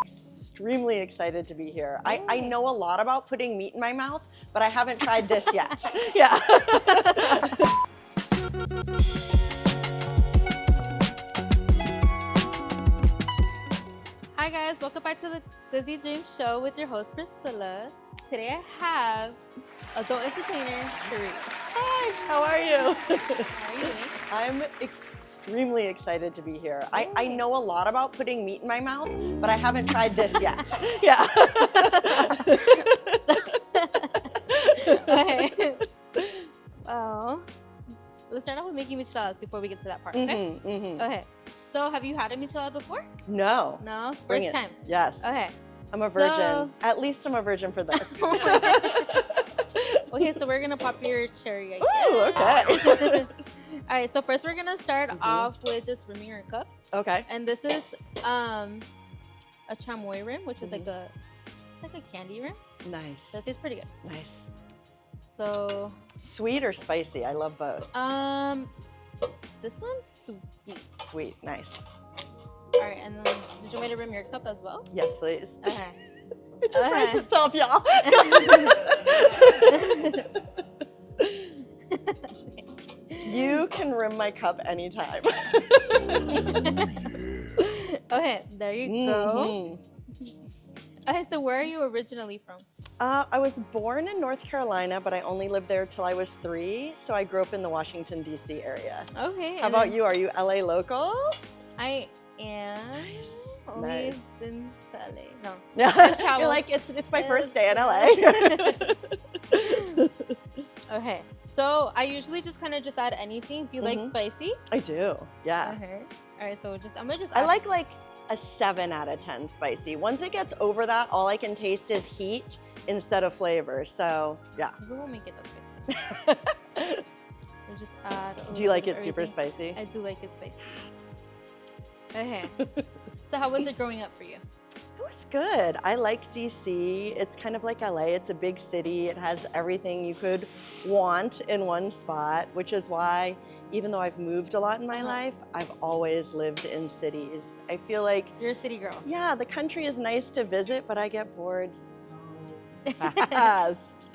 extremely excited to be here. I know a lot about putting meat in my mouth, but I haven't tried this yet. Yeah. Hi guys, welcome back to the Glizzy Dream Show with your host Priscilla. Today I have adult entertainer CHERIE. Hi, how are you? How are you doing? I'm extremely excited to be here. I know a lot about putting meat in my mouth, but I haven't tried this yet. Yeah. Okay. Well, let's start off with making micheladas before we get to that part, okay? Okay. So, have you had a michelada before? No. No? Bring First it. time? Yes. Okay. I'm a virgin. At least I'm a virgin for this. Okay, so we're gonna pop your cherry. Ooh, okay. All right, so first we're gonna start off with just rimming your cup. Okay. And this is a chamoy rim, which is like a candy rim. Nice. So it tastes pretty good. Nice. So Sweet or spicy? I love both. this one's sweet. Sweet. Nice. All right, and then did you want me to rim your cup as well? Yes, please. Okay. It just writes itself, y'all. You can rim my cup anytime. Okay, there you go. Okay, so where are you originally from? I was born in North Carolina, but I only lived there till I was 3, so I grew up in the Washington, D.C. area. Okay. How about you? Are you LA local? I am. Nice. Only Nice. been to LA. No. Yeah. You're like, it's my first day in LA. Okay, so I usually just kind of add anything. Do you like spicy? I do. Yeah. Okay. All right, so I'm gonna just. I like a 7 out of 10 spicy. Once it gets over that, all I can taste is heat instead of flavor. So yeah. We won't make it that spicy. We'll just add. Do you like it super spicy? I do like it spicy. Okay. So how was it growing up for you? It was good. I like DC. It's kind of like LA. It's a big city. It has everything you could want in one spot, which is why even though I've moved a lot in my life, I've always lived in cities. I feel like you're a city girl. Yeah, the country is nice to visit, but I get bored so fast.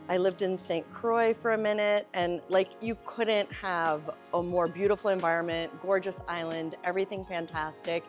I lived in St. Croix for a minute, and like you couldn't have a more beautiful environment, gorgeous island, everything fantastic,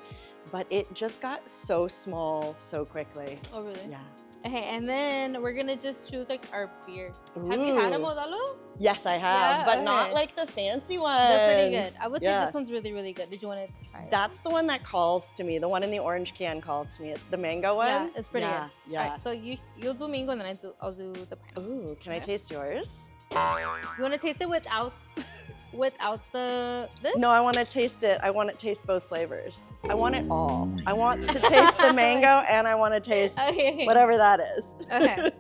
but it just got so small so quickly. Oh, really? Yeah. Okay, and then we're gonna just choose like our beer. Ooh. Have you had a modelo? Yes, I have, but not like the fancy ones. They're pretty good. I would say this one's really, really good. Did you want to try it? That's the one that calls to me. The one in the orange can calls to me. It's the mango one. Yeah, it's pretty good. Yeah. All right, so you'll do mango, and then I'll do the pineapple. Ooh, can I taste yours? You want to taste it without this? No, I want to taste it. I want to taste both flavors. I want it all. I want to taste the mango, and I want to taste whatever that is. Okay.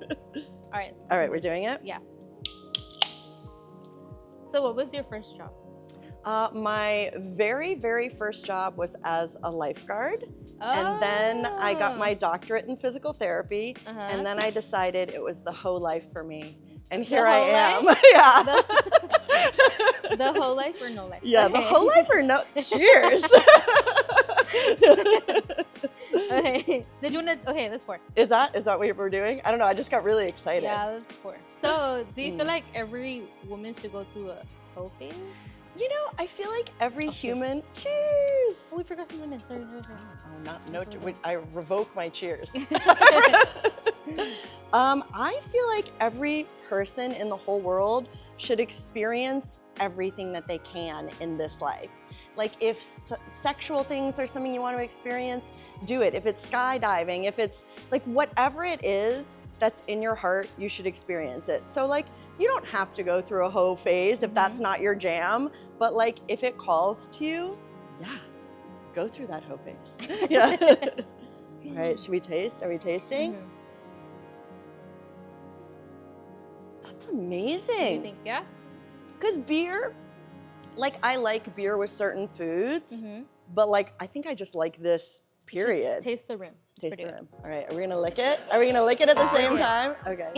All right. All right, we're doing it? Yeah. So what was your first job? My very, very first job was as a lifeguard. And then I got my doctorate in physical therapy. And then I decided it was the whole life for me. And here I am. Yeah. The whole life or no life? Yeah, the whole life or no. Cheers. Okay. Did you want to? Okay, let's pour. Is that what we're doing? I don't know. I just got really excited. Yeah, let's pour. So, do you feel like every woman should go through a hoe phase? You know, I feel like every human. Cheers. Oh, we forgot some lemon. Sorry. Oh, no. I revoke my cheers. I feel like every person in the whole world should experience everything that they can in this life. Like if sexual things are something you want to experience, do it. If it's skydiving, if it's like whatever it is that's in your heart, you should experience it. So like you don't have to go through a hoe phase if that's not your jam, but like if it calls to you, yeah, go through that hoe phase. Yeah. All right, should we taste? Are we tasting? That's amazing. What do you think? Yeah? Because beer, like I like beer with certain foods, but like I think I just like this, period. Taste the rim. Taste the rim. All right, are we gonna lick it? Are we gonna lick it at the same time? Okay.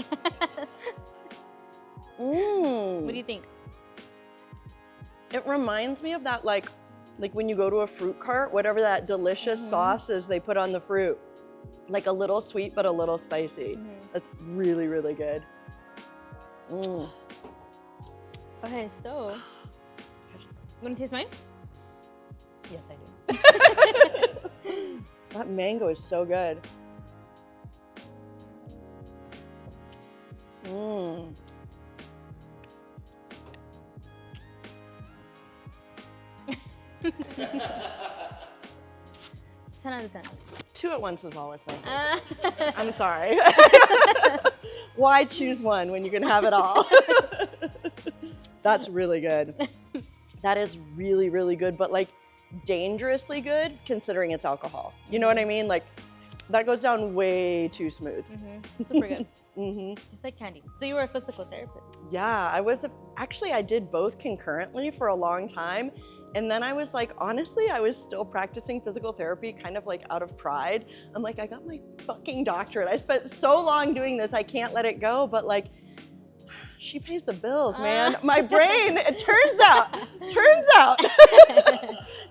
What do you think? It reminds me of that like Like when you go to a fruit cart, whatever that delicious sauce is they put on the fruit, like a little sweet but a little spicy. That's really, really good. Okay, so you want to taste mine? Yes, I do. That mango is so good. 10 out of 10. 2 at once is always my favorite. I'm sorry. Why choose one when you can have it all? That's really good. That is really, really good, but like dangerously good considering it's alcohol. You know what I mean? Like that goes down way too smooth. Super good. It's like candy. So you were a physical therapist? Yeah, actually I did both concurrently for a long time. And then I was like, honestly, I was still practicing physical therapy kind of like out of pride. I'm like, I got my fucking doctorate. I spent so long doing this, I can't let it go. But like, she pays the bills, man. My brain, it turns out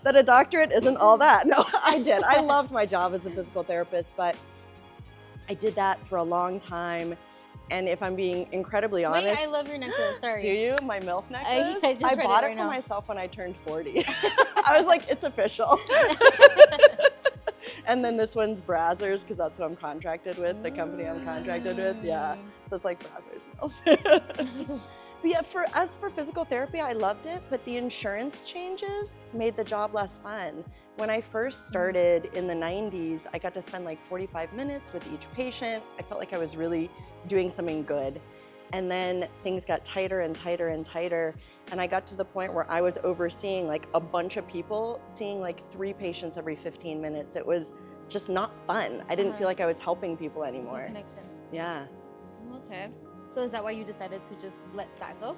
that a doctorate isn't all that. No, I did. I loved my job as a physical therapist, but I did that for a long time. And if I'm being incredibly honest. Wait, I love your necklace, sorry. Do you? My MILF necklace? I bought it for now. myself when I turned 40. I was like, it's official. And then this one's Brazzers, because that's who I'm contracted with, the company I'm contracted with. Yeah, so it's like Brazzers MILF. But yeah, as for physical therapy, I loved it, but the insurance changes made the job less fun. When I first started in the 90s, I got to spend like 45 minutes with each patient. I felt like I was really doing something good. And then things got tighter and tighter and tighter. And I got to the point where I was overseeing like a bunch of people, seeing like 3 patients every 15 minutes. It was just not fun. I didn't feel like I was helping people anymore. Connection. Yeah. Okay. So is that why you decided to just let that go?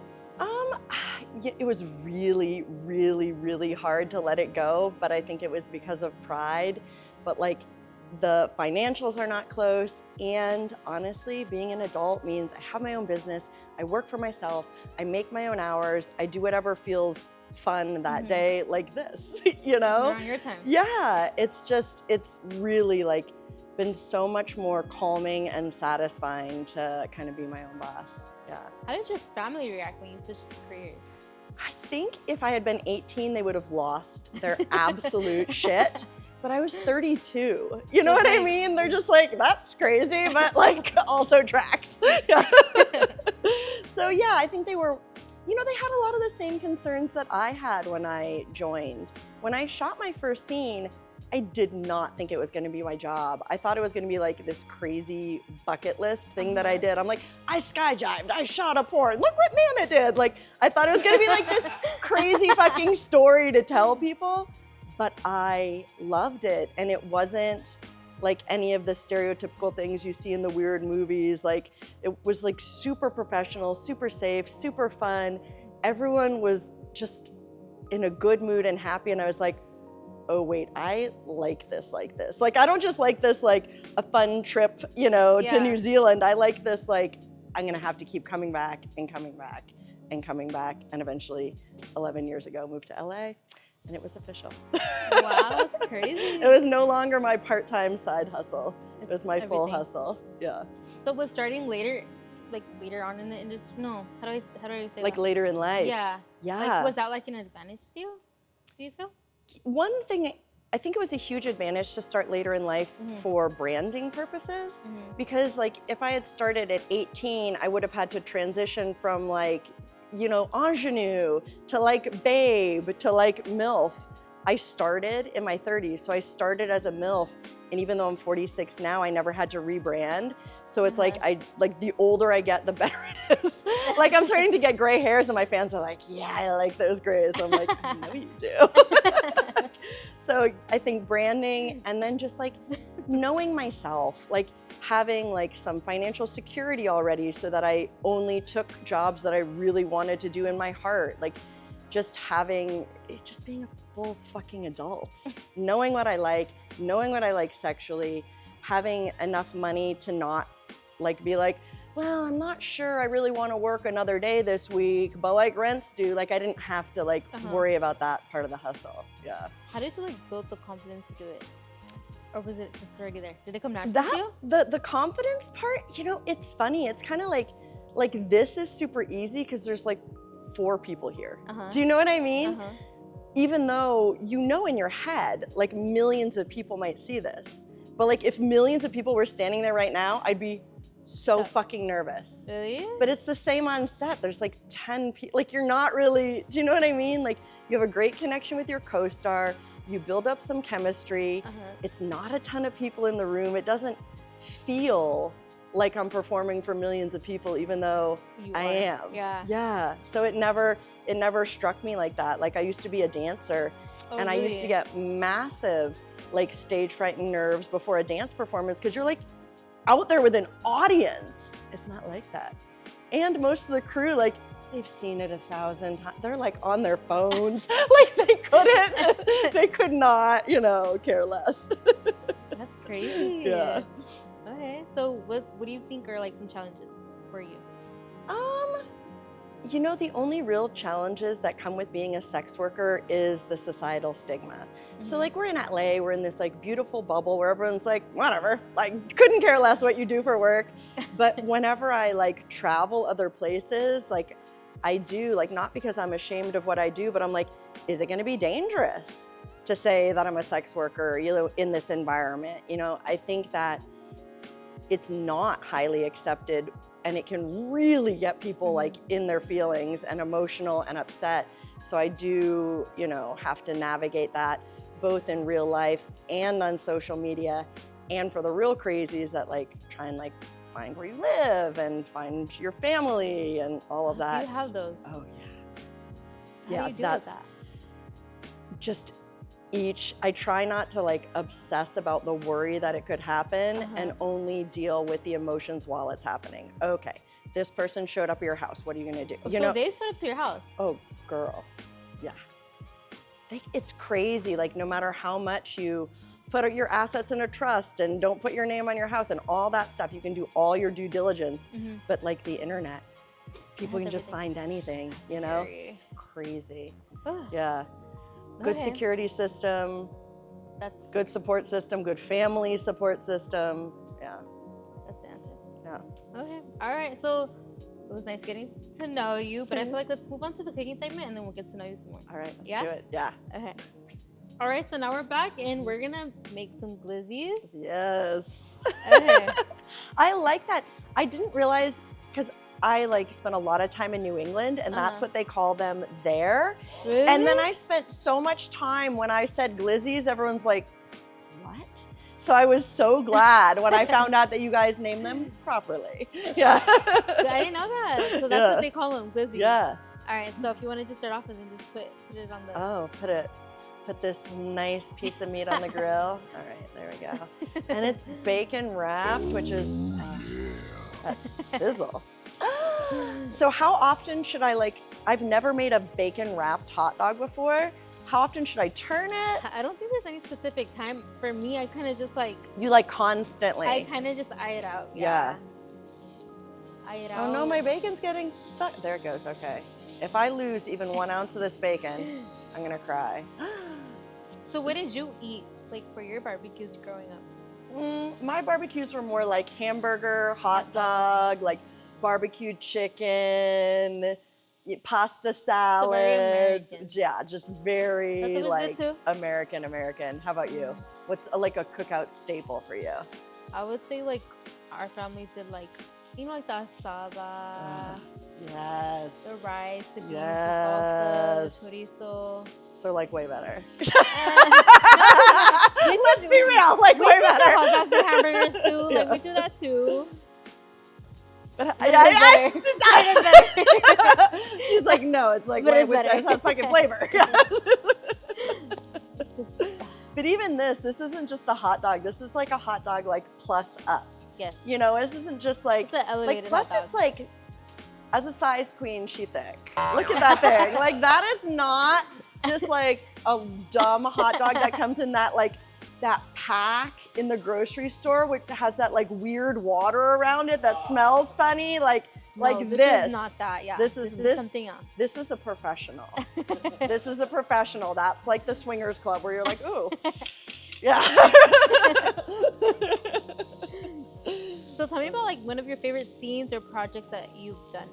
It was really, really, really hard to let it go, but I think it was because of pride. But like the financials are not close, and honestly, being an adult means I have my own business, I work for myself, I make my own hours, I do whatever feels fun that day, like this, you know? You're on your time. Yeah, it's really like been so much more calming and satisfying to kind of be my own boss. Yeah. How did your family react when you switched careers? I think if I had been 18, they would have lost their absolute shit. But I was 32. You know what I mean? They're just like, that's crazy, but like also tracks. Yeah. So yeah, I think they were, they had a lot of the same concerns that I had when I joined. When I shot my first scene, I did not think it was going to be my job. I thought it was going to be like this crazy bucket list thing that I did. I'm like, I skyjived, I shot a porn, look what Nana did. Like, I thought it was going to be like this crazy fucking story to tell people, but I loved it. And it wasn't like any of the stereotypical things you see in the weird movies. Like, it was like super professional, super safe, super fun. Everyone was just in a good mood and happy. And I was like, oh wait, I like this like this. Like, I don't just like this like a fun trip, to New Zealand. I like this like, I'm gonna have to keep coming back and coming back and coming back. And eventually, 11 years ago, moved to LA, and it was official. Wow, that's crazy. It was no longer my part-time side hustle. It was my full hustle, yeah. So was starting later on in the industry? No, how do I say like that? later in life? Yeah. Yeah. Like, was that like an advantage to you? Do you feel? One thing, I think it was a huge advantage to start later in life for branding purposes, because like if I had started at 18, I would have had to transition from like, ingenue to like babe to like MILF. I started in my 30s, so I started as a MILF, and even though I'm 46 now, I never had to rebrand. So it's like the older I get, the better it is. Like, I'm starting to get gray hairs, and my fans are like, yeah, I like those grays. I'm like, no, you do. So I think branding, and then just like knowing myself, like having like some financial security already, so that I only took jobs that I really wanted to do in my heart. Like, just being a full fucking adult, knowing what I like sexually, having enough money to not like be like, well, I'm not sure I really want to work another day this week, but like rent's due. Like I didn't have to like worry about that part of the hustle. Yeah. How did you like build the confidence to do it? Or was it just already there? Did it come naturally to you? The confidence part, you know, it's funny. It's kind of like this is super easy because there's like 4 people here. Do you know what I mean? Even though you know in your head, like millions of people might see this. But like if millions of people were standing there right now, I'd be so fucking nervous. Really? But it's the same on set. There's like 10 people. Like you're not really, do you know what I mean? Like you have a great connection with your co-star. You build up some chemistry. It's not a ton of people in the room. It doesn't feel like I'm performing for millions of people, even though I am. Yeah. So it never struck me like that. Like I used to be a dancer, and I used to get massive like stage fright and nerves before a dance performance because you're like out there with an audience. It's not like that. And most of the crew, like they've seen it 1,000 times. They're like on their phones. Like they could not, you know, care less. That's crazy. Yeah. Okay, so what do you think are like some challenges for you? You know, the only real challenges that come with being a sex worker is the societal stigma. So like we're in LA, we're in this like beautiful bubble where everyone's like, whatever, like couldn't care less what you do for work. But whenever I like travel other places, like I do, like not because I'm ashamed of what I do, but I'm like, is it gonna be dangerous to say that I'm a sex worker, you know, in this environment? You know, I think that it's not highly accepted, and it can really get people like in their feelings and emotional and upset. So I do, you know, have to navigate that both in real life and on social media, and for the real crazies that like try and like find where you live and find your family and all of that. So you have those. Oh yeah. How do you deal with that? Just I try not to like obsess about the worry that it could happen and only deal with the emotions while it's happening. Okay, this person showed up at your house. What are you gonna do? You know, they showed up to your house? Oh, girl, yeah. It's crazy. Like no matter how much you put your assets in a trust and don't put your name on your house and all that stuff, you can do all your due diligence. But like the internet, people can just find anything. You know, it's crazy. Yeah. Good security system, good support system, good family support system. Yeah. That's the answer. Yeah. Okay. All right. So it was nice getting to know you, but I feel like let's move on to the cooking segment and then we'll get to know you some more. All right. Let's do it. Yeah. Okay. All right. So now we're back and we're going to make some glizzies. Yes. Okay. I like that. I didn't realize, because I like spent a lot of time in New England, and that's what they call them there. Really? And then I spent so much time when I said glizzies, everyone's like, what? So I was so glad when I found out that you guys named them properly. Yeah. I didn't know that. So that's what they call them, glizzies. Yeah. All right. So if you wanted to start off and then just put it on the... Oh, put this nice piece of meat on the grill. All right, there we go. And it's bacon wrapped, which is that sizzle. So how often should I I've never made a bacon wrapped hot dog before. How often should I turn it? I don't think there's any specific time. For me, I kind of just like... You like constantly? I kind of just eye it out. Yeah. Eye it out. Oh no, my bacon's getting stuck. There it goes, okay. If I lose even 1 ounce of this bacon, I'm gonna cry. So what did you eat like for your barbecues growing up? My barbecues were more like hamburger, hot dog, like barbecued chicken, pasta salad. So very American. Yeah, just very like American. American. How about you? What's like a cookout staple for you? I would say like our family did like, you know, like the asada. Yes. The rice, the beans, yes. the salsa, the chorizo. So like way better. No, let's be real, like way better. We do the hot dogs and hamburgers too. Like we do that too. She's like, no, it's like way with that fucking flavor. But even this isn't just a hot dog. This is like a hot dog like plus up. Yes. You know, this isn't just like elevated plus hot dog. it's like, as a size queen, she thick. Look at that thing. Like that is not just like a dumb hot dog that comes in that like that pack. in the grocery store, which has that like weird water around it that smells funny, like this. Is not that. Yeah. This is something else. This is a professional. This is a professional. That's like the swingers club where you're like, ooh, yeah. So tell me about like one of your favorite scenes or projects that you've done.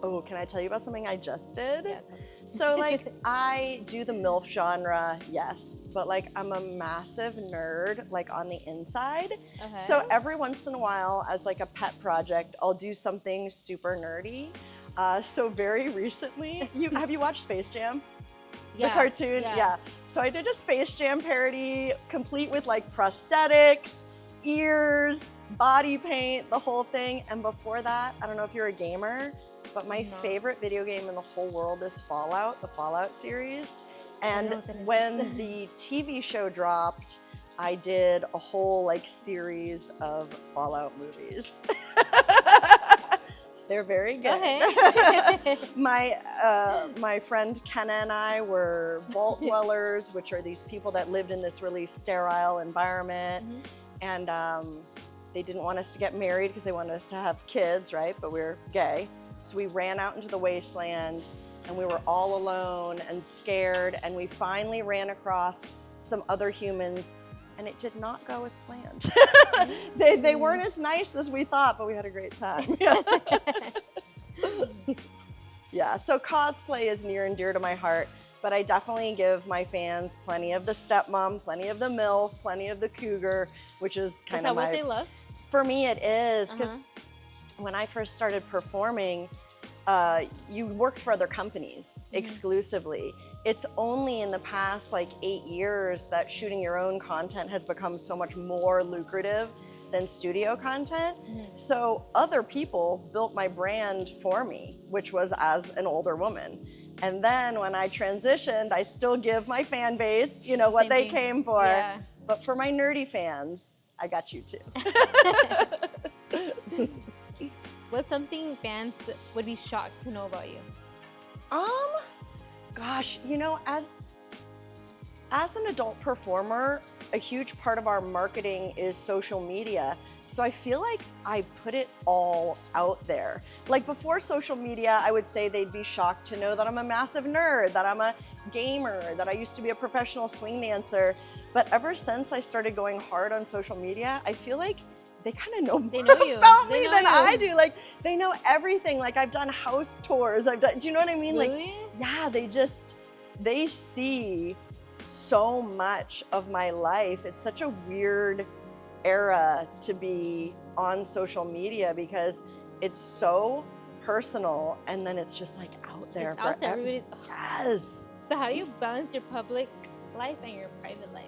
Oh, can I tell you about something I just did? Yeah. So like I do the MILF genre, yes, but like I'm a massive nerd like on the inside. Okay. So every once in a while as like a pet project, I'll do something super nerdy. So very recently, have you watched Space Jam? Yeah. The cartoon? Yeah. So I did a Space Jam parody complete with like prosthetics, ears, body paint, the whole thing. And before that, I don't know if you're a gamer, but my favorite video game in the whole world is Fallout, the Fallout series. And when the TV show dropped, I did a whole like series of Fallout movies. They're very good. Okay. My friend Kenna and I were vault dwellers, which are these people that lived in this really sterile environment. And they didn't want us to get married because they wanted us to have kids, right? But we were gay. So we ran out into the wasteland and we were all alone and scared. And we finally ran across some other humans and it did not go as planned. They weren't as nice as we thought, but we had a great time. Yeah, so cosplay is near and dear to my heart, but I definitely give my fans plenty of the stepmom, plenty of the MILF, plenty of the cougar, which is kind of what they love? For me, it is, because when I first started performing, you worked for other companies exclusively. It's only in the past like 8 years that shooting your own content has become so much more lucrative than studio content. So other people built my brand for me, which was as an older woman. And then when I transitioned, I still give my fan base, you know, what they came for. Yeah. But for my nerdy fans, I got you too. What's something fans would be shocked to know about you? Gosh, you know, as an adult performer, a huge part of our marketing is social media. So I feel like I put it all out there. Like before social media, I would say they'd be shocked to know that I'm a massive nerd, that I'm a gamer, that I used to be a professional swing dancer. But ever since I started going hard on social media, I feel like they kind of know more about me than I do. Like they know everything. Like I've done house tours. I've done, do you know what I mean? Really? Like, yeah, they see so much of my life. It's such a weird era to be on social media because it's so personal and then it's just like out there it's for out there. Everybody's. Yes. So how do you balance your public life and your private life?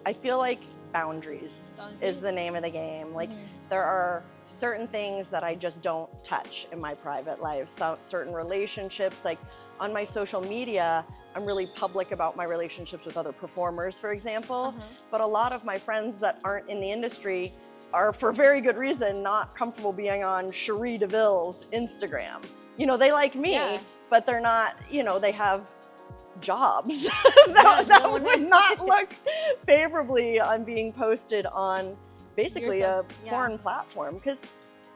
I feel like boundaries is the name of the game. Like there are certain things that I just don't touch in my private life. So certain relationships, like on my social media, I'm really public about my relationships with other performers, for example. But a lot of my friends that aren't in the industry are, for very good reason, not comfortable being on CHERIE DEVILLE's Instagram. You know, they like me, but they're not, you know, they have jobs that would not look favorably on being posted on basically a porn platform, because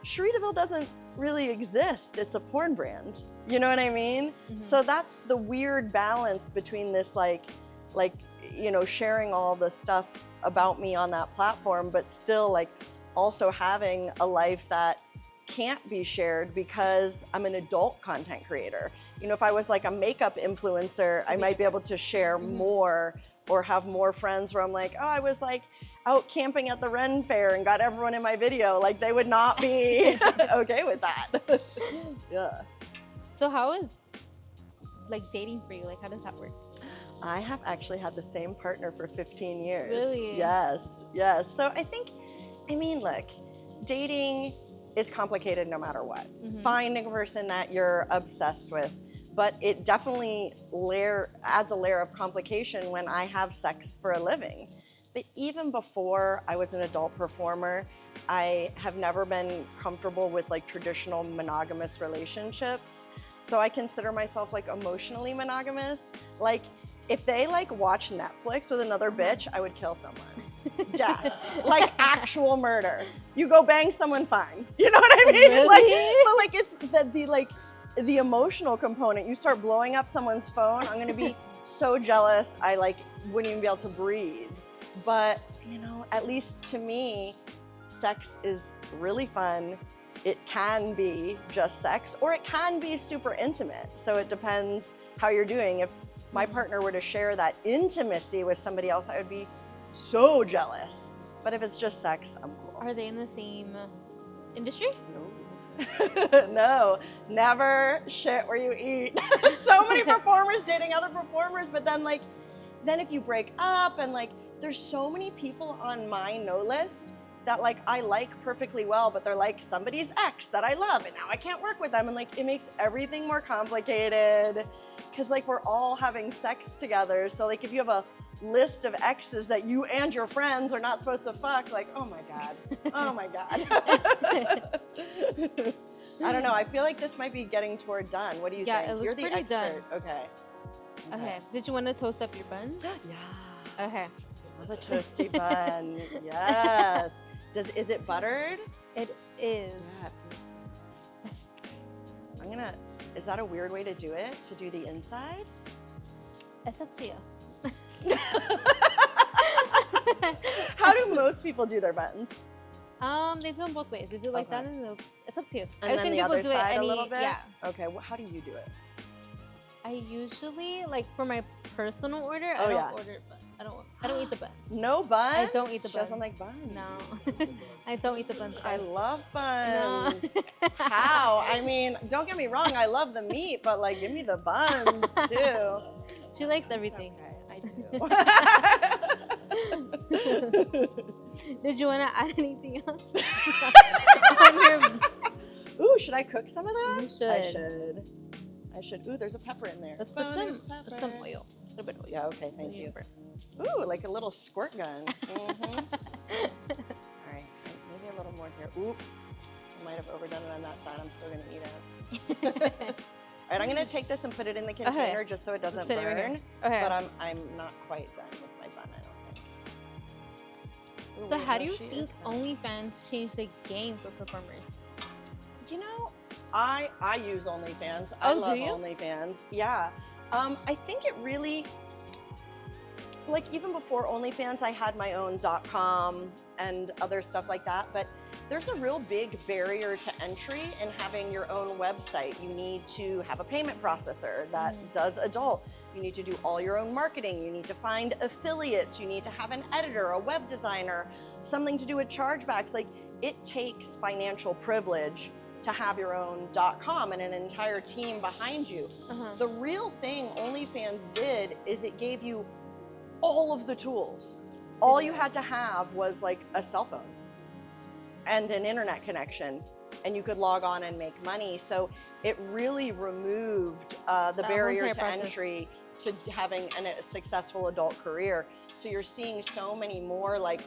CHERIE DEVILLE doesn't really exist. It's a porn brand. You know what I mean? So that's the weird balance between this like, you know, sharing all the stuff about me on that platform, but still like also having a life that can't be shared because I'm an adult content creator. You know, if I was like a makeup influencer, I might be able to share more or have more friends where I'm like, oh, I was like out camping at the Ren Fair and got everyone in my video. Like they would not be okay with that. Yeah. So how is like dating for you? Like how does that work? I have actually had the same partner for 15 years. Really? Yes, yes. So I think, I mean, look, dating is complicated no matter what. Finding a person that you're obsessed with, but it definitely adds a layer of complication when I have sex for a living. But even before I was an adult performer, I have never been comfortable with like traditional monogamous relationships. So I consider myself like emotionally monogamous. Like if they like watch Netflix with another bitch, I would kill someone. death, like actual murder. You go bang someone, fine. You know what I mean? Really? But like it's the emotional component. You start blowing up someone's phone, I'm gonna be so jealous. I like wouldn't even be able to breathe. But you know, at least to me, sex is really fun. It can be just sex, or it can be super intimate. So it depends how you're doing. If my partner were to share that intimacy with somebody else, I would be so jealous. But if it's just sex, I'm cool. Are they in the same industry? No. No, never shit where you eat. So many performers dating other performers, but then if you break up and like, there's so many people on my no list that like I like perfectly well, but they're like somebody's ex that I love and now I can't work with them. And like, it makes everything more complicated because like we're all having sex together. So like if you have a list of exes that you and your friends are not supposed to fuck, like, oh my God, oh my God. I don't know, I feel like this might be getting toward done. What do you think? It looks You're the pretty expert. done. Okay. Did you want to toast up your buns? Yeah. Okay. I love a toasty bun. Yes. Is it buttered? It is. Yeah. Is that a weird way to do it? To do the inside? It's up to you. How do most people do their buns? They do them both ways. They do like that, and it's up to you. And then the other side a little bit? Yeah. Okay, how do you do it? I usually, like for my personal order, I don't order buns. I don't eat the buns. No buns? I don't eat the She buns. doesn't like buns. No. I don't eat the buns. I love buns. No. How? I mean, don't get me wrong, I love the meat, but like, give me the buns too. She likes everything. Okay, I do. Did you want to add anything else? Ooh, should I cook some of those? You should. I should. Ooh, there's a pepper in there. Let's put some oil. A little bit of oil. Yeah, okay, thank you. Ooh, like a little squirt gun. Mm-hmm. All right, maybe a little more here. Ooh, I might have overdone it on that side. I'm still gonna eat it. All right, I'm gonna take this and put it in the container just so it doesn't burn. Right okay. But I'm not quite done with my bun, I don't think. Ooh, so how do you think OnlyFans changed the game for performers? You know, I use OnlyFans. I love OnlyFans. Yeah. I think it really, like even before OnlyFans, I had my own .com and other stuff like that, but there's a real big barrier to entry in having your own website. You need to have a payment processor that does adult. You need to do all your own marketing. You need to find affiliates. You need to have an editor, a web designer, something to do with chargebacks. Like it takes financial privilege to have your own .com and an entire team behind you. The real thing OnlyFans did is it gave you all of the tools. All you had to have was like a cell phone and an internet connection, and you could log on and make money. So it really removed the barrier to entry to having a successful adult career. So you're seeing so many more like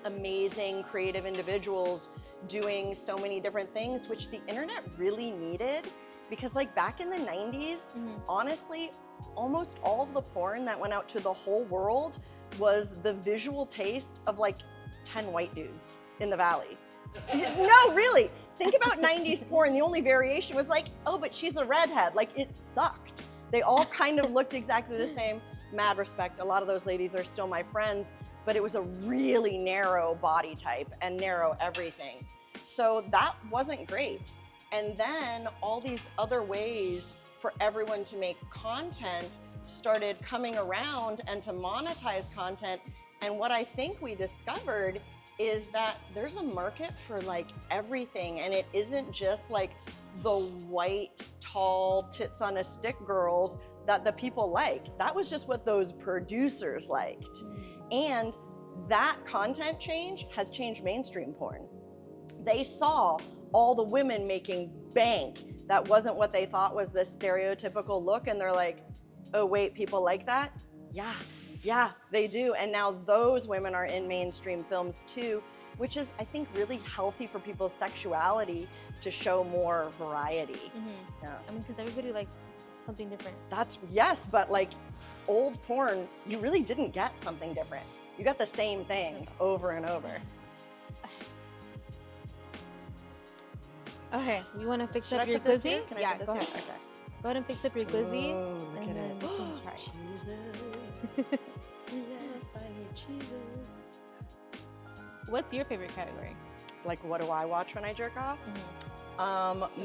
amazing creative individuals doing so many different things, which the internet really needed, because like back in the 90s, honestly, almost all of the porn that went out to the whole world was the visual taste of like 10 white dudes in the valley. No, really, think about 90s porn. The only variation was like, oh, but she's a redhead. Like it sucked. They all kind of looked exactly the same. Mad respect, a lot of those ladies are still my friends, but it was a really narrow body type and narrow everything. So that wasn't great. And then all these other ways for everyone to make content started coming around and to monetize content. And what I think we discovered is that there's a market for like everything. And it isn't just like the white, tall, tits on a stick girls that the people like. That was just what those producers liked. And that content change has changed mainstream porn. They saw all the women making bank. That wasn't what they thought was the stereotypical look. And they're like, oh wait, people like that? Yeah, they do. And now those women are in mainstream films too, which is, I think, really healthy for people's sexuality to show more variety. Yeah. I mean, because everybody likes something different. Yes, but like old porn, you really didn't get something different. You got the same thing over and over. Okay, you want to fix Should up I your put this glizzy? here? Can I Yeah, put go this ahead. here? Okay. Go ahead and fix up your glizzy. Oh, look and at then it. we can try. Jesus. Yes, I need cheeses. What's your favorite category? Like, what do I watch when I jerk off? Mm-hmm.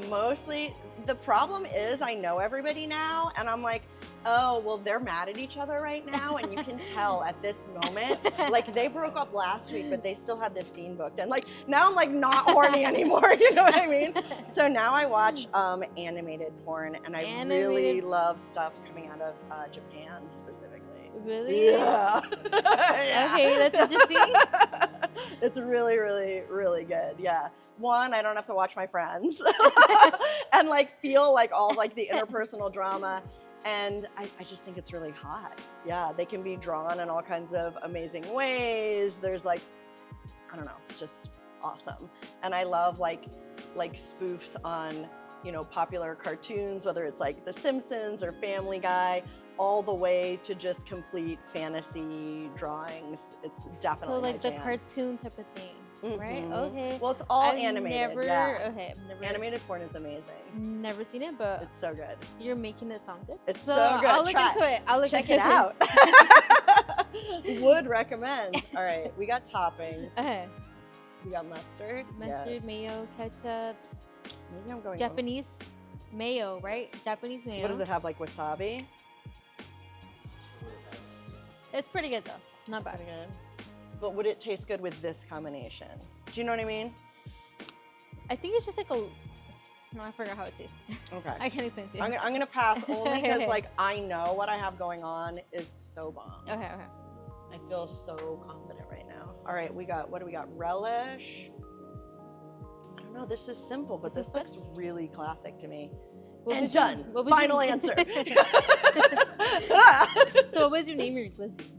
Mostly, the problem is I know everybody now, and I'm like, oh, well, they're mad at each other right now, and you can tell at this moment. Like, they broke up last week, but they still had this scene booked, and like, now I'm like not horny anymore, you know what I mean? So now I watch animated porn, and I really love stuff coming out of Japan specifically. Really? Yeah. Yeah. Okay, that's interesting. It's really, really, really good. Yeah. One, I don't have to watch my friends and like feel like all like the interpersonal drama. And I just think it's really hot. Yeah, they can be drawn in all kinds of amazing ways. There's like, I don't know, it's just awesome. And I love like spoofs on, you know, popular cartoons, whether it's like The Simpsons or Family Guy, all the way to just complete fantasy drawings. It's definitely So like my the jam. cartoon type of thing. Right? Mhm. Okay. Well, it's all I've animated. Never, Yeah. Okay, I've never. Animated porn is amazing. Never seen it, but It's so good. you're making it sound good. It's so good. I'll look Try. into it. I'll look Check into it out. Would recommend. All right, we got toppings. Okay. We got mustard. Mustard, Yes. mayo, ketchup, Maybe I'm going. Japanese mayo, right? Japanese mayo. What does it have? Like wasabi? It's pretty good though. Not bad. Pretty good. But would it taste good with this combination? Do you know what I mean? I think it's just like a. No, I forgot how it tastes. Okay. I can't explain to you. I'm gonna pass only because Okay. like I know what I have going on is so bomb. Okay. I feel so confident right now. All right, we got, what do we got? Relish. I don't know, this is simple, but this looks really classic to me. What And would you- done. what would you- Final answer. So what would you name your glizzy?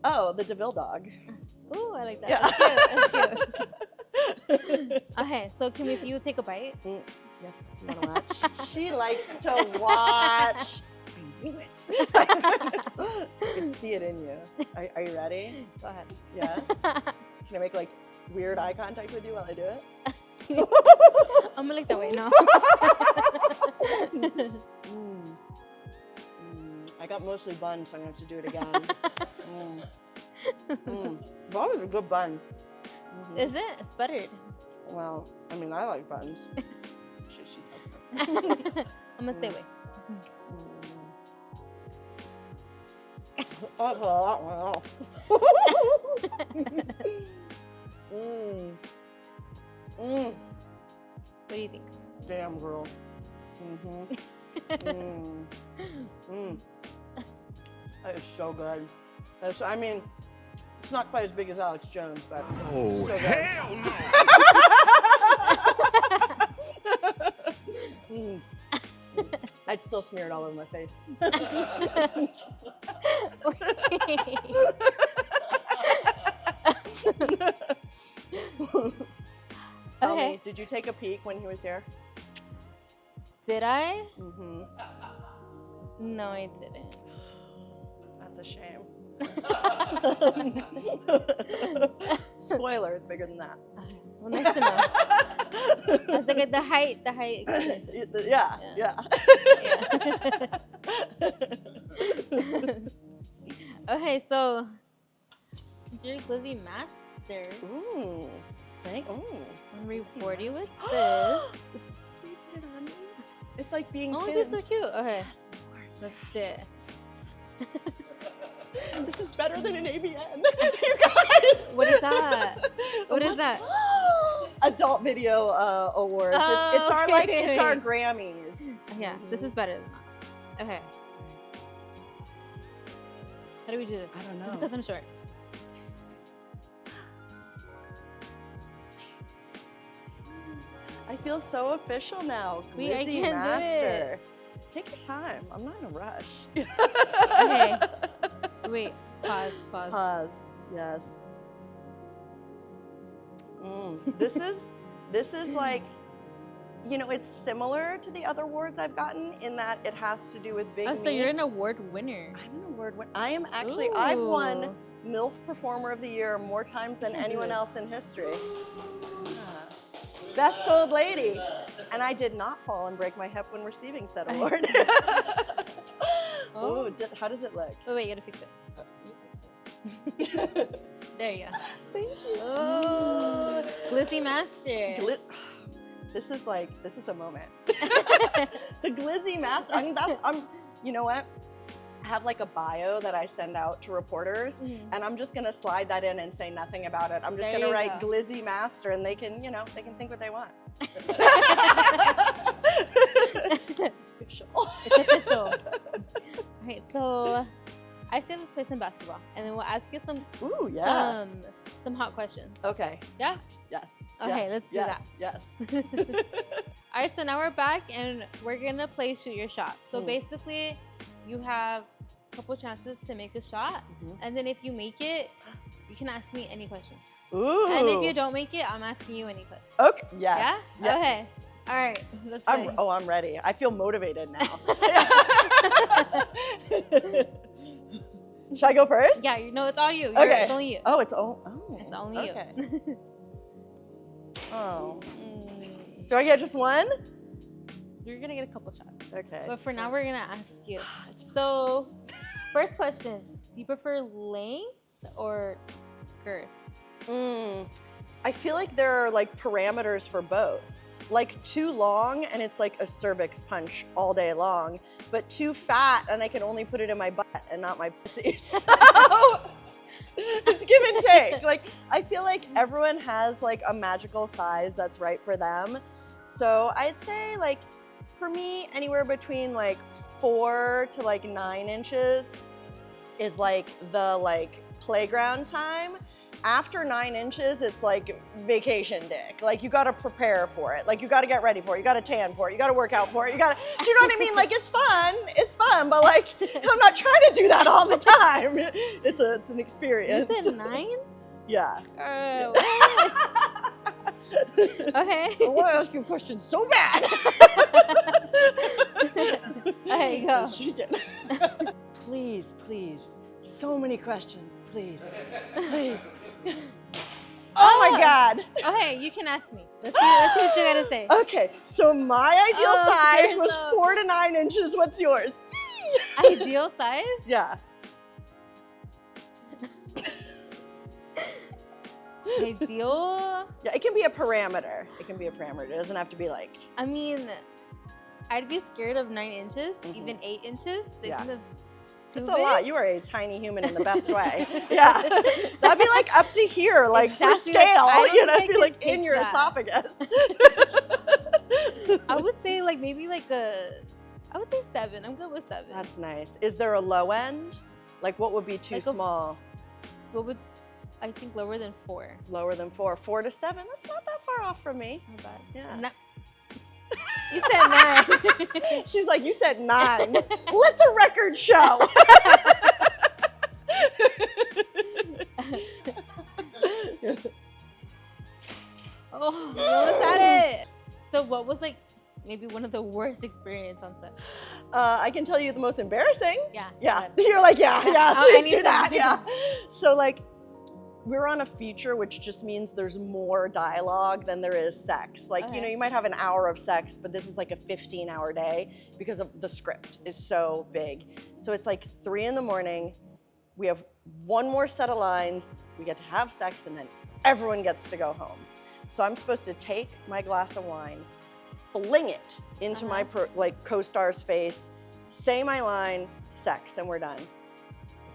Oh, the DeVille dog. Ooh, I like that. Yeah. That's cute. Okay, so can we see you take a bite? Yes, you wanna watch? She likes to watch. I knew it. I can see it in you. Are you ready? Go ahead. Yeah? Can I make like weird eye contact with you while I do it? I'm gonna look that way now. I got mostly buns, so I'm gonna have to do it again. That was a good bun. Is it? It's buttered. Well, I mean, I like buns. She doesn't. I'm gonna stay away. That's a lot more. What do you think? Damn, girl. That is so good. I mean, it's not quite as big as Alex Jones, but Oh, still good. hell no! I'd still smear it all over my face. Tell me, did you take a peek when he was here? Did I? Mm-hmm. No, I didn't. That's a shame. Spoiler, it's bigger than that. Well, nice to know. I was like, the height experience. Yeah. Yeah. Okay, so since you're a glizzy master, Ooh. I'm reward you with this. Can you put it on me? It's like being Oh, pinned. this is so cute. Okay, let's do it. This is better than an AVN. You guys. What is that? What is that? Adult Video Awards. Oh, It's our like okay. it's our Grammys. Yeah, this is better than that. Okay. How do we do this? I don't know. Just because I'm short. I feel so official now. Wait, I Glizzy can't do master. Take your time. I'm not in a rush. Okay. Wait. Pause. Pause. Yes. This is like, you know, it's similar to the other awards I've gotten in that it has to do with big Oh, so meat. you're an award winner. I'm an award winner. I am actually, I've won Ooh. MILF Performer of the Year more times than anyone else in history. Best old lady. And I did not fall and break my hip when receiving said award. Oh, how does it look? Wait, you gotta fix it. There you go. Thank you. Oh, Glizzy Master. This is a moment. The Glizzy Master. I mean, you know what? I have like a bio that I send out to reporters, and I'm just gonna slide that in and say nothing about it. I'm just gonna write Glizzy Master, and they can think what they want. Official. It's official. All right, so I say let's play some basketball, and then we'll ask you some hot questions. Okay. Yeah? Yes. Okay, let's do that. Yes. All right, so now we're back, and we're gonna play shoot your shot. So basically, you have a couple chances to make a shot, and then if you make it, you can ask me any question. Ooh. And if you don't make it, I'm asking you any question. Okay. Yes. Yeah? Yep. Okay. All right. Let's play. I'm ready. I feel motivated now. Should I go first? Yeah. No, it's all you. Okay. It's only you. Oh, it's only you. Okay. Oh. Do I get just one? You're gonna get a couple shots. Okay. But for now, we're gonna ask you. So, first question: do you prefer length or girth? I feel like there are like parameters for both. Like too long and it's like a cervix punch all day long, but too fat and I can only put it in my butt and not my pussy. So it's give and take. Like I feel like everyone has like a magical size that's right for them. So I'd say like for me anywhere between like 4 to like 9 inches is like the playground time. After 9 inches, it's like vacation dick. Like you gotta prepare for it. Like you gotta get ready for it. You gotta tan for it. You gotta work out for it. Do you know what I mean? Like it's fun, but like I'm not trying to do that all the time. It's an experience. You said 9? Yeah. Okay. I want to ask you a question so bad. There you go. Please. So many questions, please. Oh my God. Okay, you can ask me. Let's see what you gotta say. Okay, so my ideal size was 4 to 9 inches. What's yours? Ideal size? Yeah. Ideal? Yeah, it can be a parameter. It doesn't have to be like. I mean, I'd be scared of 9 inches, even 8 inches. Yeah. It's a lot. You are a tiny human in the best way. Yeah. That'd be like up to here, like exactly. for scale. Like, It'd be like in your esophagus. I would say like maybe like I would say 7. I'm good with 7. That's nice. Is there a low end? Like what would be too small? What would I think lower than 4? Lower than 4. 4 to 7. That's not that far off from me. Not bad. Yeah. You said 9. She's like, you said 9. Let the record show. Oh, you almost had it. So what was like maybe one of the worst experience on set? I can tell you the most embarrassing. Yeah. You're like, please do that. Something. Yeah. So like, we're on a feature, which just means there's more dialogue than there is sex. Like, you might have an hour of sex, but this is like a 15-hour day because of the script is so big. So it's like 3 in the morning. We have one more set of lines. We get to have sex, and then everyone gets to go home. So I'm supposed to take my glass of wine, fling it into my co-star's face, say my line, sex, and we're done.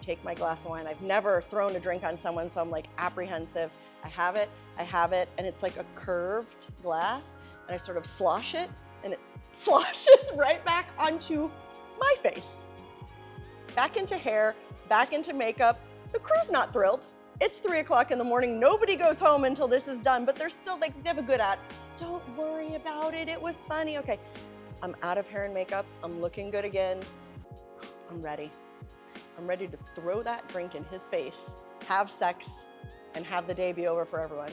Take my glass of wine. I've never thrown a drink on someone, so I'm like apprehensive. I have it, and it's like a curved glass, and I sort of slosh it, and it sloshes right back onto my face. Back into hair, back into makeup. The crew's not thrilled. It's 3 o'clock in the morning. Nobody goes home until this is done, but they're still like, they have a good ad. Don't worry about it. It was funny. Okay, I'm out of hair and makeup. I'm looking good again. I'm ready. I'm ready to throw that drink in his face, have sex, and have the day be over for everyone.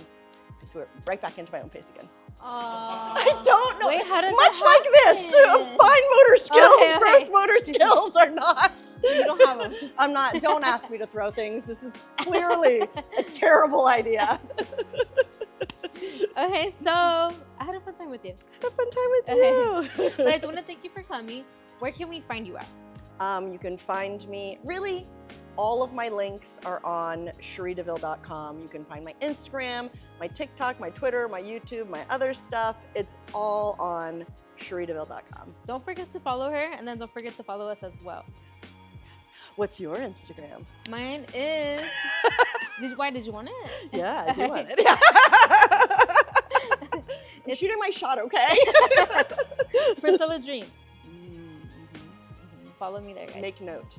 I threw it right back into my own face again. I don't know. Wait, how does Much that like this, happen? fine motor skills, Okay. gross motor skills are not. You don't have them. I'm not. Don't ask me to throw things. This is clearly a terrible idea. Okay, so I had a fun time with you. Have a fun time with you. But I do want to thank you for coming. Where can we find you at? You can find me, really, all of my links are on CHERIEDEVILLE.com. You can find my Instagram, my TikTok, my Twitter, my YouTube, my other stuff. It's all on CHERIEDEVILLE.com. Don't forget to follow her, and then don't forget to follow us as well. What's your Instagram? Mine is... Why did you want it? Yeah, I do want it. I'm shooting my shot, okay? Priscilla Dreams. Follow me there, guys. Make note.